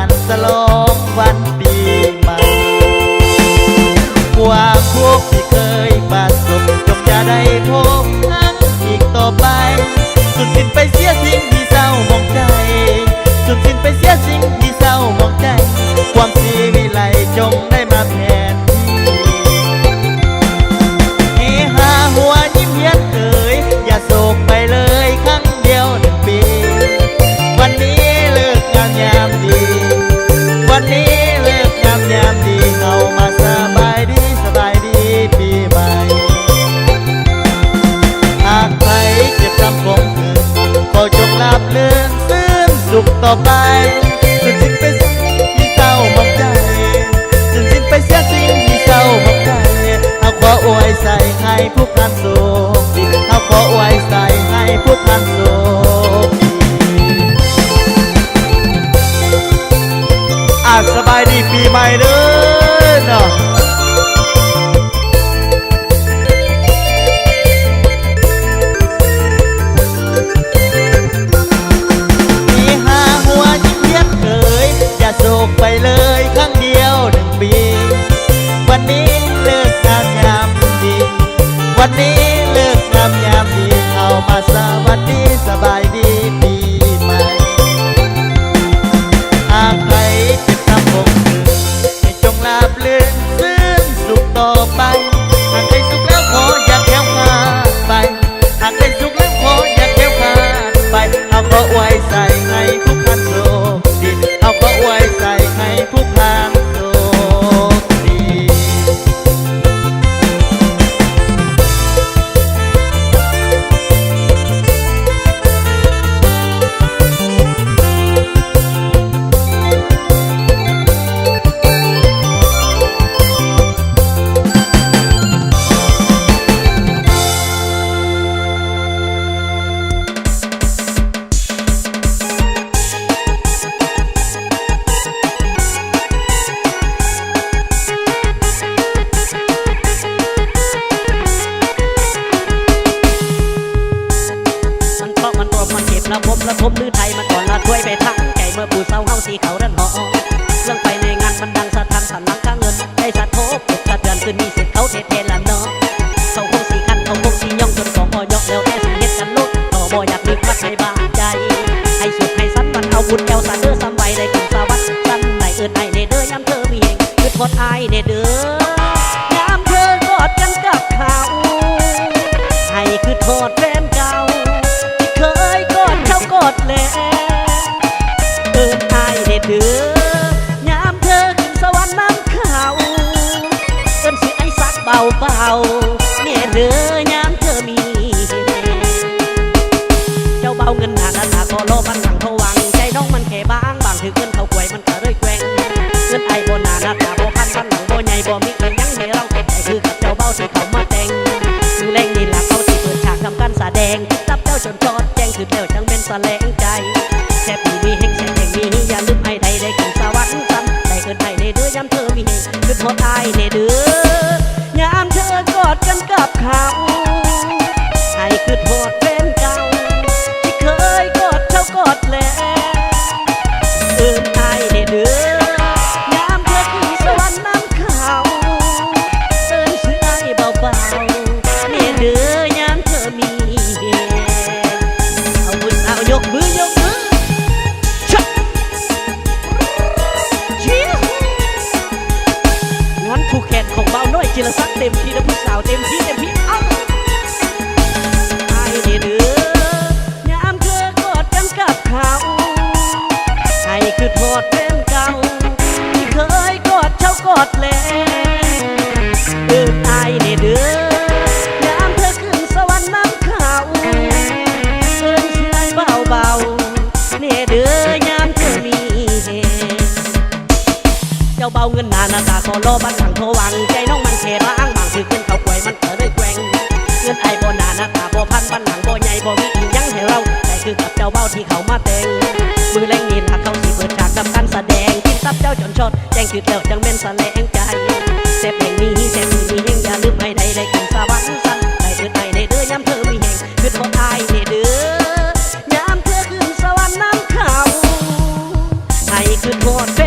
กันฉลองวันปีใหม่ความทุกข์ที่เคยประสบจงอย่าได้พบนั้นอีกต่อไปสุดสิ้นไปเสียสิ่งที่เศร้ามองใจสุดสิ้นไปเสียสิ่งที่เศร้ามองใจความสีวิไลจงได้มาแทนที่เฮฮาหัวยิ้มเย็นเอ่ยอย่าโศกไปเลยครั้งเดียว1 ปีวันนี้เลิกงามยามดีวันนี้เลิกงามยามดีเอามาสบายดีปีใหม่หากใครเจ็บจำคงถึงก็จงรับเลื่อนซื่นสุขต่อไปสุดสิ้นไปสิ่งที่เศร้ามองใจสุดสิ้นไปเสียสิ่งที่เศร้ามองใจเอาขออวยใส่ให้ผู้พันโศกดีเอาขออวยใส่ให้ผู้พันโศกสบายดีปีใหม่เด้อเนาะโศกไปเลยครั้งเดียว1 ปีวันนี้เลิกงามยามดีวันนี้เลิกงามยามดีเอามาสวัสดีสบายดีปีใหม่หากใครเจ็บช้ำคงถึงให้จงราบลื่นซื่นสุขต่อไปหากใครสุขแล้วขออย่าแคล้วคลาดไปหากใครสุขแล้วขออย่าแคล้วคลาดไปเอาขออวยใส่ให้ทุกท่านโชคดีเอาขออวยใส่ให้ผู้พานโชคดีระทมลือไทยมันก่อนละถ้วยไปทั้งไก่เมื่อปู่เศร้าเฮาสีเขาดันหอเรื่องไปในงานมันดังสะทันสันนังข้างเงินได้สะโทบกระเทือนขึ้นมีสิทธิ์เขาเทละเนาะเขาคงสีคันเขาคงสีย่องจนกองบ่ยกแล้วแค่สีเฮ็ดกันลุกต่อบ่อยากนึกวัดให้บ้าใจให้สุดให้สันมันเอาบุญแก้วสันเด้อซ้ำไว้ได้กินสวัสดิ์สันไหนเอิ้นให้เนเด้อยามเธอมีเฮงคือทอดอายเนเด้อยามเธอกอดกันกับเขาให้คือทอดแฟนเก่าที่เคยกอดเขากอดแล้วเอิ้นอายเนเด้อยามเธอขึ้นสวรรค์น้ำเขาเอิ้นสิไอ้สักเบาๆเนี่ยเด้อยามเธอมีเจ้าเบาเงินหนาตาขอรอบันหลังเขาวังใจน้องมันแค่บางถือเงินเขากวยมันก็เลยแกว่งเงินไอ้บ่หนาหน้าตาบ่พันบันหลังบ่ใหญ่บ่มีเงินยังให้เราแต่คือกับเจ้าเบาที่เขามาแต่งคือแรงนี่ล่ะเขาสิเปิดฉากทำการแสดงตับเจ้าจนจอดแจ้งคือแล้วจังเป็นแสลงใจแค่ปีมีแห่งแสนแห่งมีอย่าลืมไอ้ใดได้ขึ้นสวรรค์ซ้ำได้เกินไอ้ในเด้อยามเธอมีแห่งคือทอดไอ้ในเด้อยามเธอกอดกันกับเขาให้คือทอดแฟนเก่าที่เคยกอดเขากอดแล้วเอิ้นไอ้ในเด้อยามเธอขึ้นสวรรค์น้ำเขาเอิ้นชื่อไอ้เบาๆเนี่ยเด้อยามเธอมีเอาบุญเอายกมืชักงั้นผู้แขนของเบาน้อยจิรศักดิ์เต็มที่นะผู้สาวเต็มที่เอาไอ้เนี่ยเด้อยามเธอกอดกันกับเขาให้คือทอดแฟนเก่าที่เคยกอดเจ้ากอดแล้วเอิ้นไอ้เนี่ยเด้อยามเธอขึ้นสวรรค์น้ำเขาเอิ้นชื่อไอ้เบาๆเนี่ยเด้อยามเธอมีเจ้าเบาเงินหนาตาขอรอบันหลังโทวังใจน้องมันแค่บางถือเงินเขากวยมันก็เลยแกว่งเงินไอ้บ่หนาตาบ่พันบันหลังบ่ใหญ่บ่มีอีกยังให้เราแต่คือกับเจ้าเบาที่เขามาแต่งมือแรงนี่ล่ะเขาสิเปิดฉากทำการแสดงกินตับเจ้าจนชดแจ้งคือแล้วจังเป็นแสลงใจแซ่บแห่งมีแซ่บมีแห่งอย่าลืมไอ้ใดได้ขึ้นสวรรค์สั่นได้เกิดไอ้ในเด้อยามเธอมีแห่งคือทอดไอ้ในเด้อยามเธอขึ้นสวรรค์น้ำเขาให้คือ คือทอดใจ